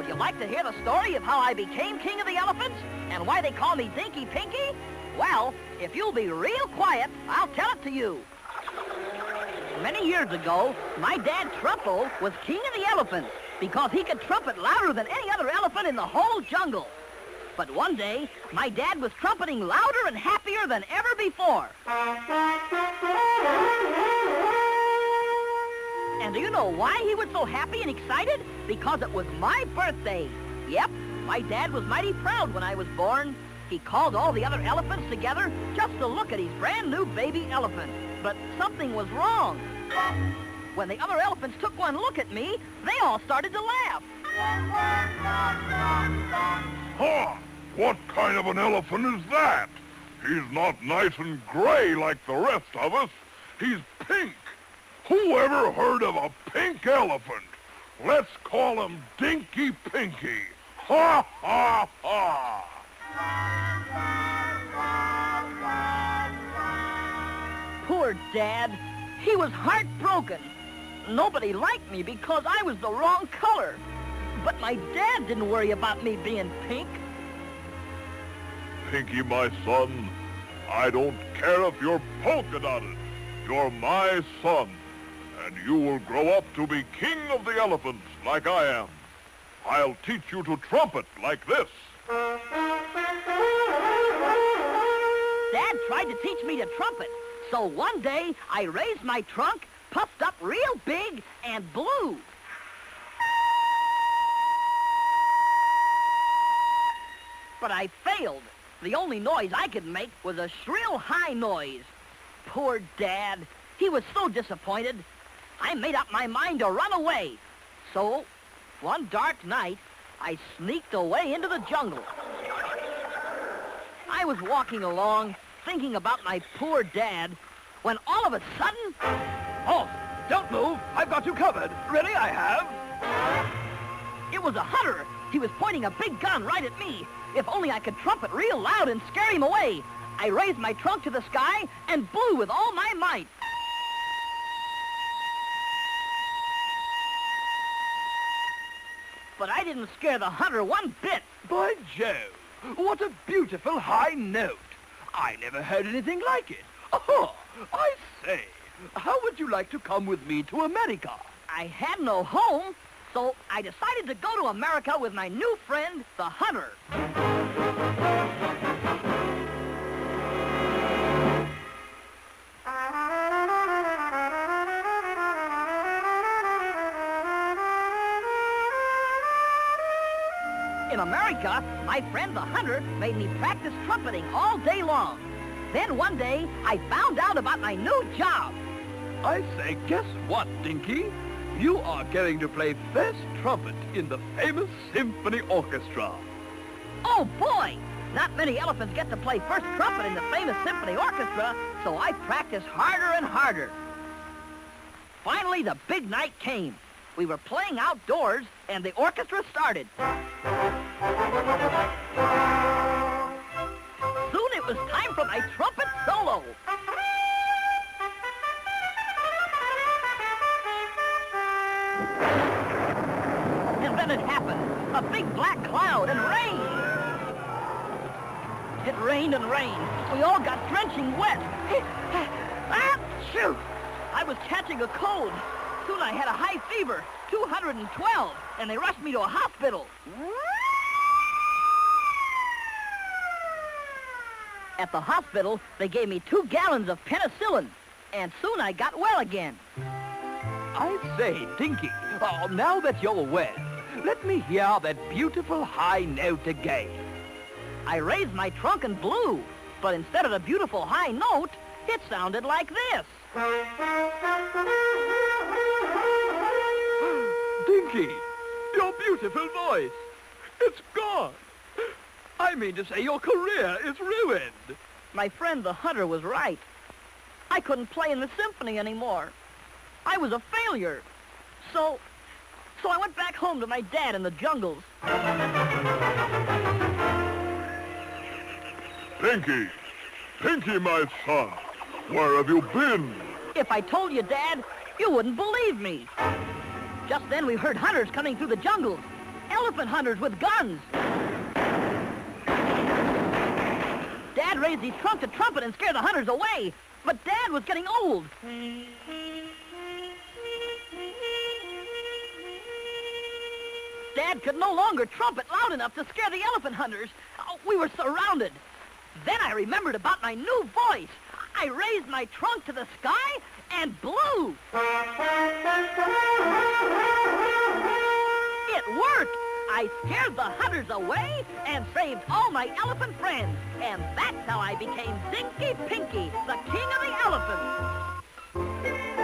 Would you like to hear the story of how I became king of the elephants and why they call me Dinky Pinky? Well, if you'll be real quiet, I'll tell it to you. Many years ago, my dad Trumpo was king of the elephants because he could trumpet louder than any other elephant in the whole jungle. But one day, my dad was trumpeting louder and happier than ever before. And do you know why he was so happy and excited? Because it was my birthday. Yep, my dad was mighty proud when I was born. He called all the other elephants together just to look at his brand new baby elephant. But something was wrong. When the other elephants took one look at me, they all started to laugh. Huh! What kind of an elephant is that? He's not nice and gray like the rest of us. He's pink. Who ever heard of a pink elephant? Let's call him Dinky Pinky. Ha, ha, ha! Poor Dad. He was heartbroken. Nobody liked me because I was the wrong color. But my dad didn't worry about me being pink. Pinky, my son, I don't care if you're polka dotted. You're my son, and you will grow up to be king of the elephants like I am. I'll teach you to trumpet like this. Dad tried to teach me to trumpet, so one day I raised my trunk, puffed up real big, and blew. But I failed. The only noise I could make was a shrill, high noise. Poor Dad. He was so disappointed. I made up my mind to run away. So, one dark night, I sneaked away into the jungle. I was walking along, thinking about my poor Dad, when all of a sudden... Halt! Don't move! I've got you covered. Ready, I have. It was a hunter. He was pointing a big gun right at me. If only I could trumpet real loud and scare him away. I raised my trunk to the sky and blew with all my might. But I didn't scare the hunter one bit. By Jove, what a beautiful high note. I never heard anything like it. Oh, I say, how would you like to come with me to America? I had no home, so I decided to go to America with my new friend, the hunter. In America, my friend the hunter made me practice trumpeting all day long. Then one day, I found out about my new job. I say, guess what, Dinky? You are going to play first trumpet in the famous symphony orchestra. Oh, boy! Not many elephants get to play first trumpet in the famous symphony orchestra, so I practiced harder and harder. Finally, the big night came. We were playing outdoors, and the orchestra started. Soon it was time for my trumpet solo. And then it happened. A big black cloud and rain. It rained and rained. We all got drenching wet. Achoo! I was catching a cold. Soon I had a high fever, 212, and they rushed me to a hospital. At the hospital, they gave me 2 gallons of penicillin, and soon I got well again. I say, Dinky, now that you're well, let me hear that beautiful high note again. I raised my trunk and blew, but instead of the beautiful high note, it sounded like this. Dinky, your beautiful voice, it's gone. I mean to say your career is ruined. My friend the hunter was right. I couldn't play in the symphony anymore. I was a failure. So I went back home to my dad in the jungles. Pinky! Pinky, my son! Where have you been? If I told you, Dad, you wouldn't believe me. Just then we heard hunters coming through the jungles. elephant hunters with guns. Dad raised his trunk to trumpet and scare the hunters away. But Dad was getting old. Dad could no longer trumpet loud enough to scare the elephant hunters. Oh, we were surrounded. Then I remembered about my new voice. I raised my trunk to the sky and blew. It worked. I scared the hunters away and saved all my elephant friends. And that's how I became Dinky Pinky, the king of the elephants.